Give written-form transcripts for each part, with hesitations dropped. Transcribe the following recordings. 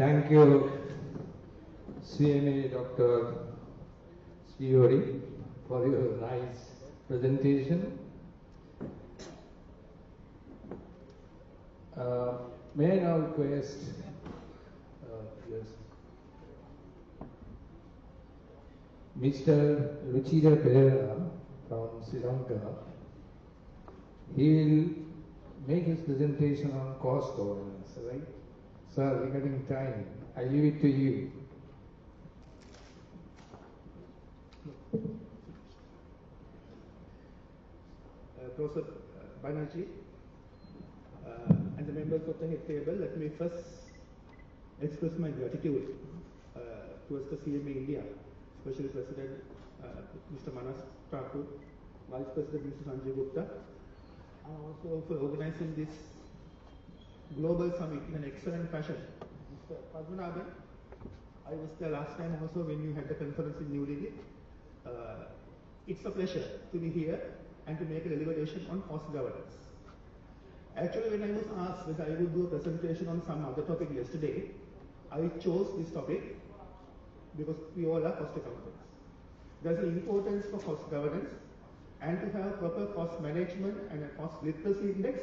Thank you, CMA Dr. Sriori, for your nice presentation. May I now request yes, Mr. Ruchira Perera from Sri Lanka. He will make his presentation on cost governance, right? Sir, regarding time, I leave it to you. Professor Banerjee and the members of the head table, let me first express my gratitude towards the CMA India, especially President Mr. Manas Thakur, Vice President Mr. Sanjay Gupta, and also for organizing this global summit in an excellent fashion. Mr. Padmanabhan, I was there last time also when you had the conference in New Delhi. It's a pleasure to be here and to make a deliberation on cost governance. Actually, when I was asked whether I would do a presentation on some other topic yesterday, I chose this topic because we all are cost accountants. There's an importance for cost governance and to have proper cost management and a cost literacy index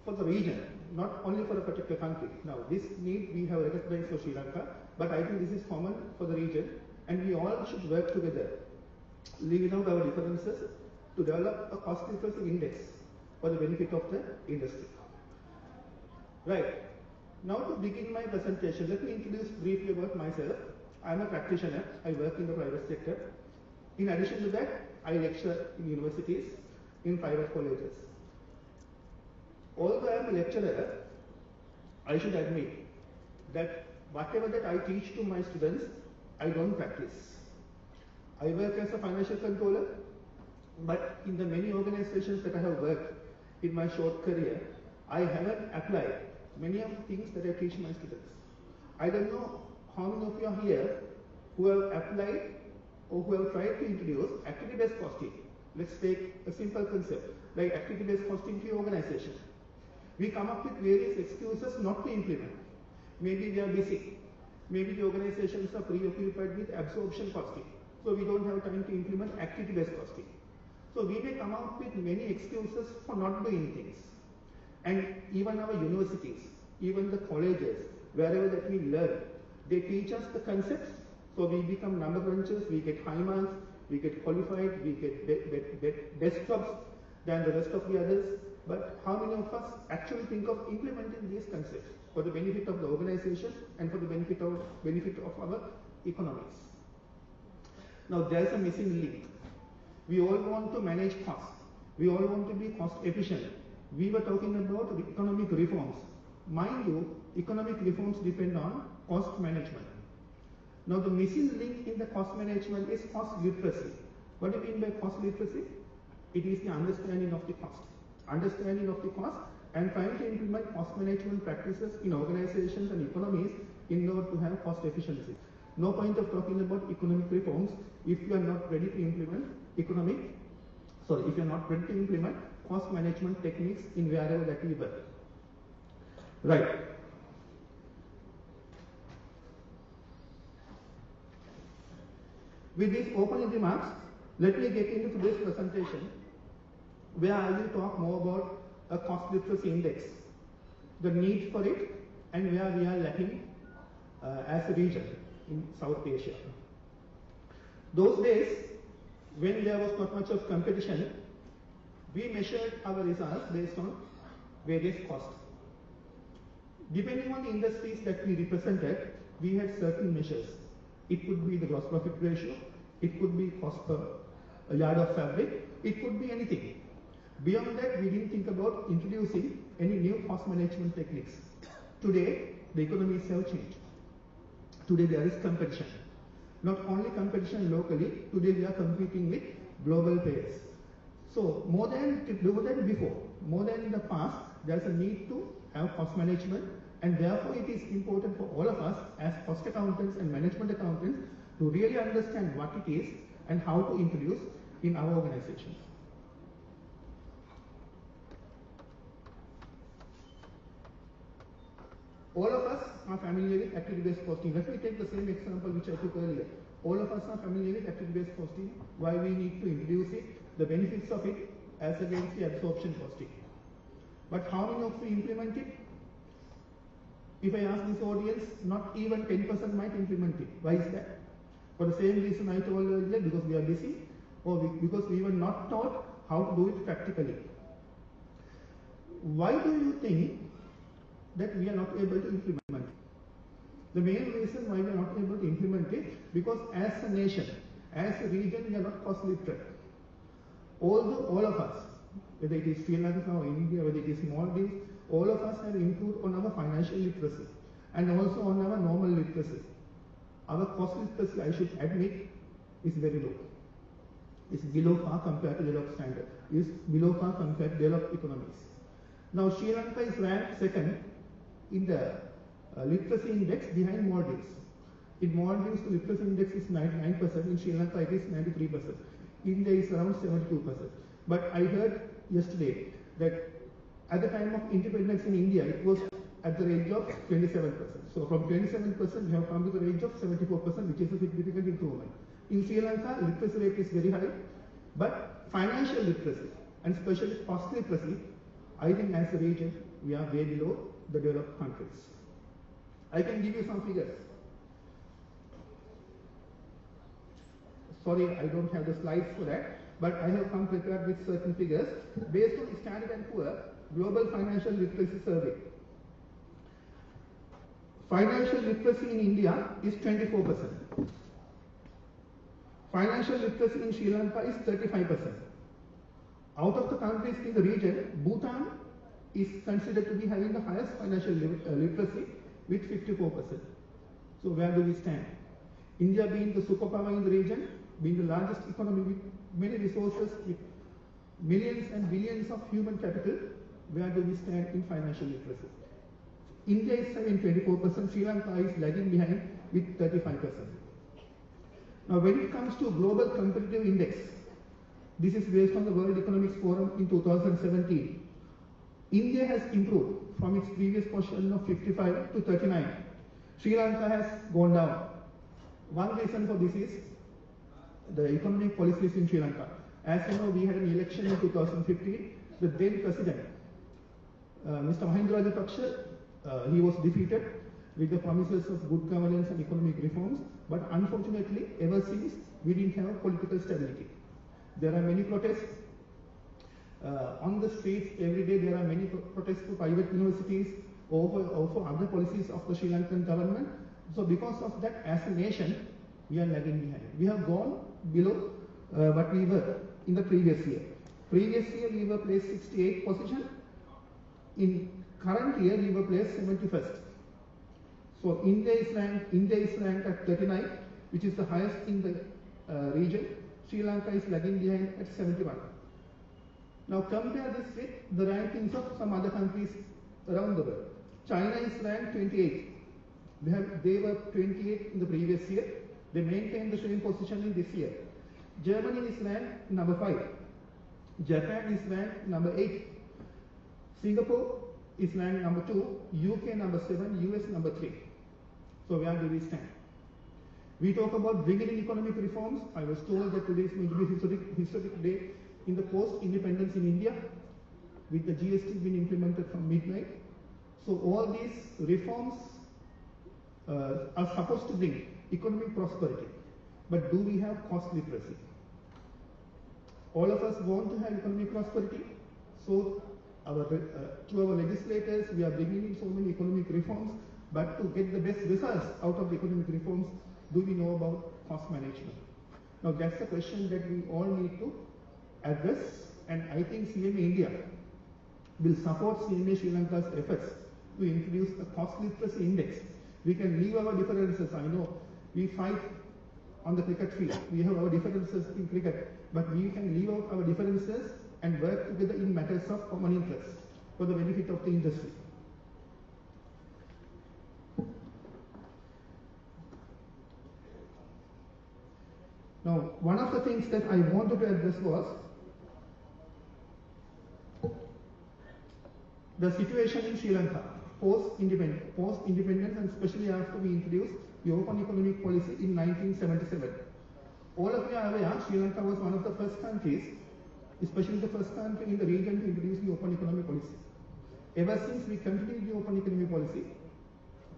for the region, not only for a particular country. Now, this need we have recognized for Sri Lanka, but I think this is common for the region, and we all should work together, leaving out our differences, to develop a cost literacy index for the benefit of the industry. Right. Now to begin my presentation, let me introduce briefly about myself. I'm a practitioner. I work in the private sector. In addition to that, I lecture in universities, in private colleges. Although I am a lecturer, I should admit that whatever that I teach to my students, I don't practice. I work as a financial controller, but in the many organizations that I have worked in my short career, I haven't applied many of the things that I teach my students. I don't know how many of you are here who have applied or who have tried to introduce activity-based costing. Let's take a simple concept like activity-based costing to your organization. We come up with various excuses not to implement. Maybe we are busy. Maybe the organizations are preoccupied with absorption costing. So we don't have time to implement activity-based costing. So we may come up with many excuses for not doing things. And even our universities, even the colleges, wherever that we learn, they teach us the concepts. So we become number crunchers, we get high marks, we get qualified, we get best jobs than the rest of the others. But how many of us actually think of implementing these concepts for the benefit of the organization and for the benefit of our economies? Now there's a missing link. We all want to manage costs. We all want to be cost efficient. We were talking about economic reforms. Mind you, economic reforms depend on cost management. Now the missing link in the cost management is cost literacy. What do you mean by cost literacy? It is the understanding of the cost. Understanding of the cost and trying to implement cost management practices in organizations and economies in order to have cost efficiency. No point of talking about economic reforms if you are not ready to implement if you are not ready to implement cost management techniques in wherever that we work. Right. With these opening remarks, let me get into today's presentation, where I will talk more about a cost literacy index, the need for it, and where we are lacking as a region in South Asia. Those days, when there was not much of competition, we measured our results based on various costs. Depending on the industries that we represented, we had certain measures. It could be the gross profit ratio, it could be cost per a yard of fabric, it could be anything. Beyond that, we didn't think about introducing any new cost management techniques. Today, the economies have changed. Today there is competition. Not only competition locally, today we are competing with global players. So more than before, more than in the past, there is a need to have cost management, and therefore it is important for all of us as cost accountants and management accountants to really understand what it is and how to introduce in our organizations. All of us are familiar with activity-based costing. Let me take the same example which I took earlier. All of us are familiar with activity-based costing, why we need to introduce it, the benefits of it as against the absorption costing. But how many of you implement it? If I ask this audience, not even 10% might implement it. Why is that? For the same reason I told earlier, because we are busy, or because we were not taught how to do it practically. Why do you think that we are not able to implement it? The main reason why we are not able to implement it, because as a nation, as a region, we are not cost literate. Although all of us, whether it is Sri Lanka or India, whether it is Maldives, all of us have improved on our financial literacy and also on our normal literacy. Our cost literacy, I should admit, is very low. It's below par compared to developed standard. It's below par compared to developed economies. Now Sri Lanka is ranked second in the literacy index behind Maldives. In Maldives, the literacy index is 99%. In Sri Lanka, it is 93%. India is around 72%. But I heard yesterday that at the time of independence in India, it was at the range of 27%. So from 27%, we have come to the range of 74%, which is a significant improvement. In Sri Lanka, literacy rate is very high, but financial literacy, and especially cost literacy, I think as a region, we are way below the developed countries. I can give you some figures. Sorry, I don't have the slides for that, but I have come prepared with certain figures based on Standard & Poor Global Financial Literacy Survey. Financial literacy in India is 24%. Financial literacy in Sri Lanka is 35%. Out of the countries in the region, Bhutan is considered to be having the highest financial literacy with 54%. So where do we stand? India being the superpower in the region, being the largest economy with many resources, with millions and billions of human capital, where do we stand in financial literacy? India is having 24%, Sri Lanka is lagging behind with 35%. Now when it comes to Global Competitive Index, this is based on the World Economic Forum in 2017. India has improved from its previous position of 55 to 39. Sri Lanka has gone down. One reason for this is the economic policies in Sri Lanka. As you know, we had an election in 2015. The then president, Mr. Mahinda Rajapaksa, he was defeated with the promises of good governance and economic reforms, but unfortunately, ever since, we didn't have political stability. There are many protests. On the streets every day, there are many protests for private universities or for other policies of the Sri Lankan government. So because of that, as a nation, we are lagging behind. We have gone below what we were in the previous year. Previous year, we were placed 68th position. In current year, we were placed 71st. So India is ranked at 39, which is the highest in the region. Sri Lanka is lagging behind at 71. Now compare this with the rankings of some other countries around the world. China is ranked 28. They were 28 in the previous year. They maintained the same position in this year. Germany is ranked number 5. Japan is ranked number 8. Singapore is ranked number 2. UK number 7. US number 3. So where do we stand? We talk about bringing in economic reforms. I was told that today is going to be a historic day in the post-independence in India, with the GST being implemented from midnight. So all these reforms are supposed to bring economic prosperity. But do we have cost literacy? All of us want to have economic prosperity. So to our legislators, we are bringing in so many economic reforms. But to get the best results out of the economic reforms, do we know about cost management? Now that's a question that we all need to address, and I think CMA India will support CMA Sri Lanka's efforts to introduce a cost literacy index. We can leave our differences. I know we fight on the cricket field. We have our differences in cricket, but we can leave out our differences and work together in matters of common interest for the benefit of the industry. Now, one of the things that I wanted to address was the situation in Sri Lanka. post-independence, and especially after we introduced the open economic policy in 1977. All of you are aware, Sri Lanka was one of the first countries, especially the first country in the region to introduce the open economic policy. Ever since we continued the open economic policy,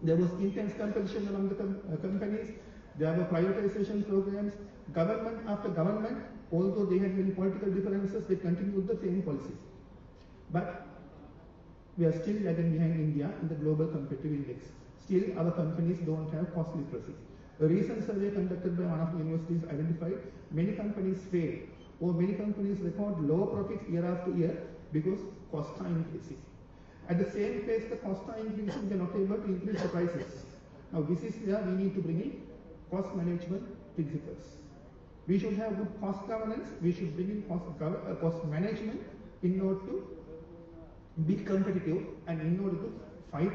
there was intense competition among the companies, there were privatization programs, government after government, although they had many political differences, they continued the same policy. But we are still lagging behind India in the global competitive index. Still, our companies don't have cost literacy. A recent survey conducted by one of the universities identified many companies fail, or many companies record low profits year after year because costs are increasing. At the same pace the costs are increasing, they are not able to increase the prices. Now this is where we need to bring in cost management principles. We should have good cost governance, we should bring in cost management in order to be competitive and in order to fight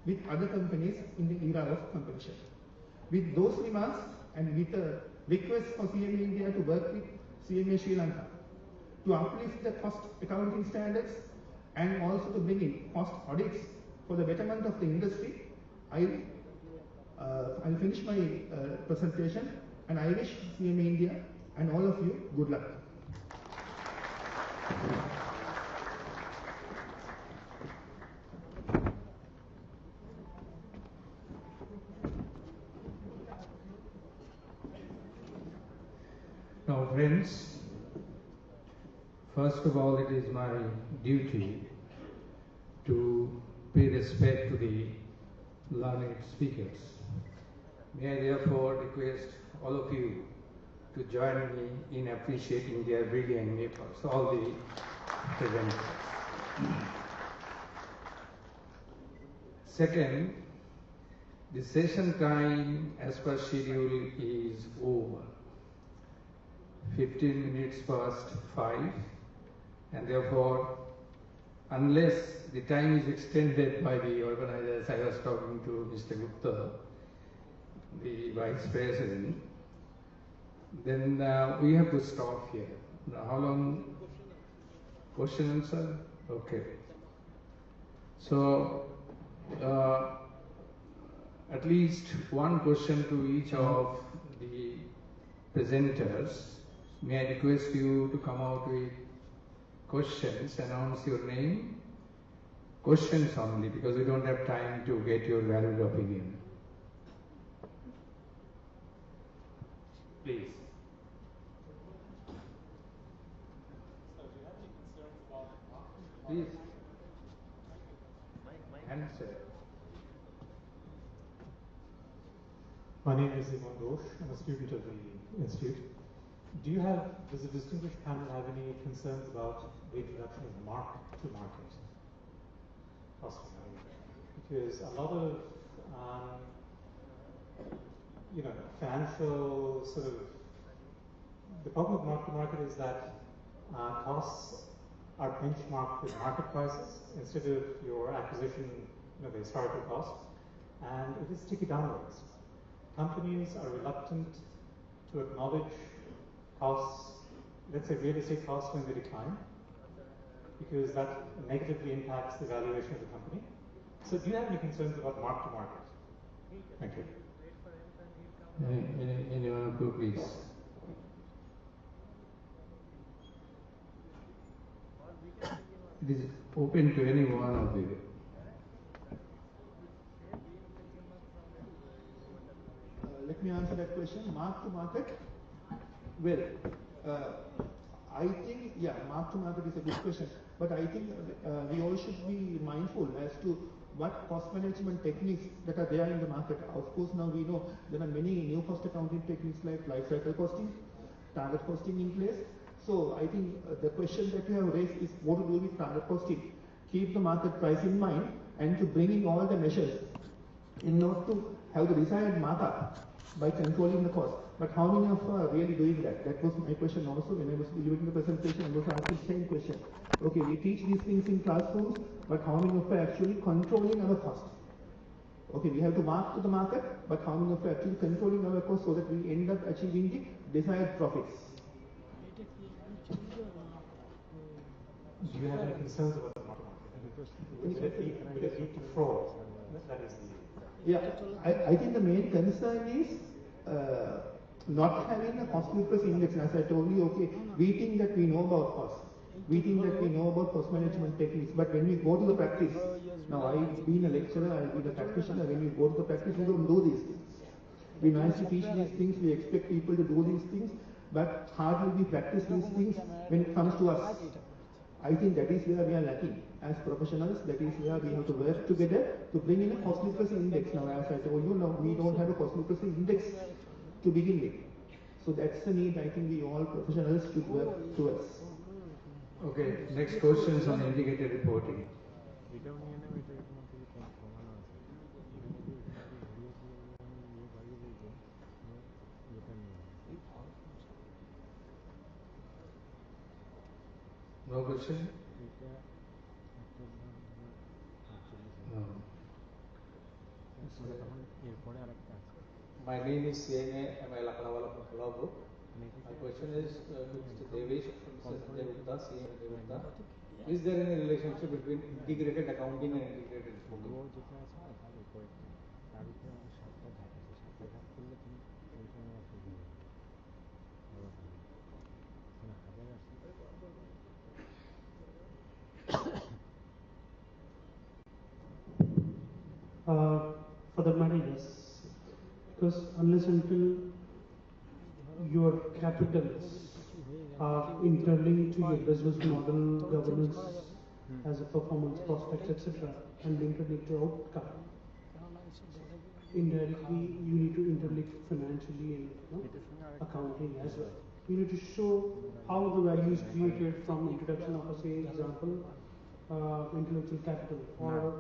with other companies in the era of competition. With those remarks and with a request for CMA India to work with CMA Sri Lanka to uplift the cost accounting standards and also to bring in cost audits for the betterment of the industry, I'll finish my presentation, and I wish CMA India and all of you good luck. Now friends, first of all it is my duty to pay respect to the learned speakers. May I therefore request all of you to join me in appreciating their brilliant efforts, all the presenters. Second, the session time as per schedule is over. 15 minutes past 5, and therefore, unless the time is extended by the organizers, I was talking to Mr. Gupta, the Vice President, then we have to stop here. Now, how long? Question answer? Okay. So, at least one question to each of the presenters. May I request you to come out with questions, announce your name, questions only, because we don't have time to get your valid opinion. Please. So, do you have any concerns about Please. Answer. My name is Iman Ghosh. I'm a student of the Institute. Does the distinguished panel have any concerns about the introduction of mark-to-market costing? Because a lot of, financial sort of, the problem with mark-to-market is that costs are benchmarked with market prices instead of your acquisition, the historical cost, and it is sticky downwards. Companies are reluctant to acknowledge costs, let's say real estate costs when they decline, because that negatively impacts the valuation of the company. So do you have any concerns about mark-to-market? Thank you. Anyone who please. It is open to any one of you. Let me answer that question. Mark-to-market. Well, I think, mark-to-market is a good question, but I think we all should be mindful as to what cost management techniques that are there in the market. Of course, now we know there are many new cost accounting techniques like life cycle costing, target costing in place. So I think the question that you have raised is what to do with target costing. Keep the market price in mind and to bring in all the measures in order to have the desired markup by controlling the cost. But how many of us are really doing that? That was my question also when I was delivering the presentation. I was asking the same question. Okay, we teach these things in classrooms, but how many of us are actually controlling our cost? Okay, we have to mark to the market, but how many of us are actually controlling our cost so that we end up achieving the desired profits? Do you have any concerns about the market? Will it lead to fraud? That is the... Yeah, I think the main concern is not having a cost plus index. As I told you, okay, we think that we know about cost. We think that we know about cost management techniques, but when we go to the practice, now I've been a lecturer, I've been a practitioner, when you go to the practice, we don't do these things. We nicely teach these things, we expect people to do these things, but hardly we practice these things when it comes to us. I think that is where we are lacking. As professionals, that is where we have to work together to bring in a cost literacy index. Now, as I told you, now we don't have a cost literacy index to begin with. So that's the need I think we all professionals should work towards. Okay, next questions on integrated reporting. No question? No. My name is CNA ML Akalavala from Colombo. My question is to Mr. Devesh, Mr. Sanjay Gupta, CNA Sanjay Gupta. Is there any relationship between integrated accounting and integrated reporting? For that matter, yes. Because unless until your capitals are interlinked to your business model, governance, as a performance prospects, etc., and interlinked to outcome, indirectly you need to interlink financially and accounting as well. You need to show how the value is created from introduction of a, say, example, intellectual capital or